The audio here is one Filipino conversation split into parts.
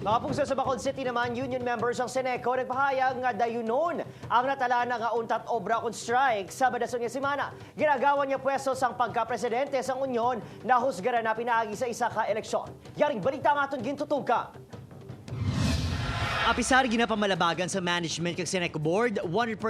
Nakapungsa sa Bacolod City naman, union members ng CENECO nagpahayag nga dayunon ang natalana nga untat-obra kung strike sa badason nga Semana. Ginagawan niya pwesto sang pagkapresidente sang unyon nahusgaran na pinaagi sa isa ka eleksyon. Yaring balita nga itong gintutukan. Apisar ginapamalabagan sa management kag CENECO board, 100%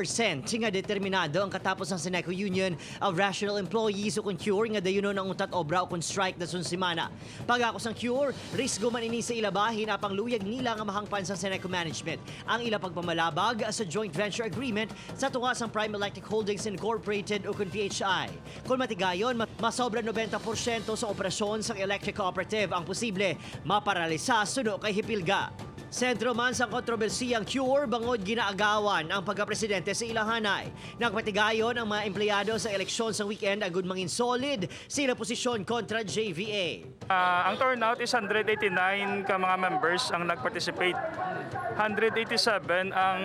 nga determinado ang katapos ng CENECO Union of Rational Employees o cure nga dayunon ang untat-obra o kung strike na sun semana. Pagakos ang cure, risgo man ini sa ilabahin apang luyag nila nga mahangpan sa CENECO management ang ila pagpamalabag sa joint venture agreement sa tunga sang Prime Electric Holdings Incorporated o kung PHI. Kung matigayon, masobra 90% sa operasyon sang electric cooperative ang posible maparalisa suno kay Hipilga. Sentro man sa kontrobersiyang cure, bangod Ginaagawan ang pagkapresidente sa Ilahanay. Nagpatigayon ang mga empleyado sa eleksyon sa weekend agud mangin solid sila posisyon kontra JVA. Ang turnout is 189 ka mga members ang nag-participate. 187 ang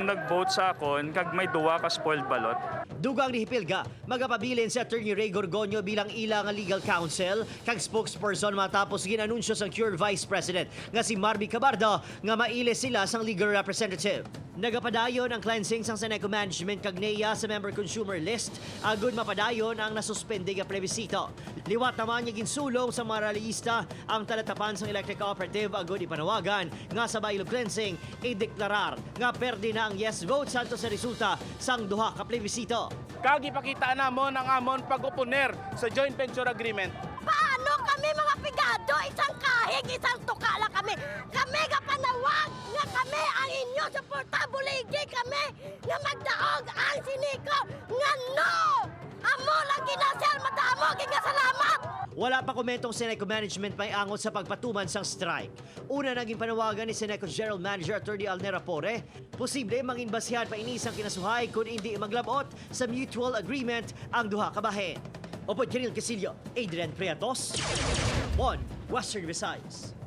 nag-vote sa akon kag may duwa ka spoiled ballot. Dugang ni Hipilga, magapabilin si Attorney Ray Gorgonio bilang ilang legal counsel kag spokesperson matapos ginanunsyo sang cure vice president nga si Marby Cabardo nga maile sila sang legal representative. Nagapadayon ang cleansing sang CENECO management kag NEA sa member consumer list agud mapadayon ang nasuspende nga plebisito. Liwat naman niya ginsulong sa mga realista ang talatapan sang electric cooperative agud ipanawagan nga sa baylo cleansing ideklarar nga perde na ang yes vote santo sa resulta sang duha ka plebisito. Kag ipakita namon ang amon pag-oponer sa joint venture agreement. Paano kami mga pigado? Isang kahig, isang tukala kami. Kami ka panawag nga kami ang inyo suportabuligi kami nga magdaog ang CENECO nga no! Amo lang ginasel madamo nga salamat! Wala pa komentong CENECO management may angot sa pagpatuman sang strike. Una naging panawagan ni CENECO General Manager Attorney Alnera Pore, posible mangin basihan pa inisang kinasuhay kung hindi maglabot sa mutual agreement ang duha ka bahin. Opod Kiril Casillo, Adrian Priatos, 1 Western Visayas.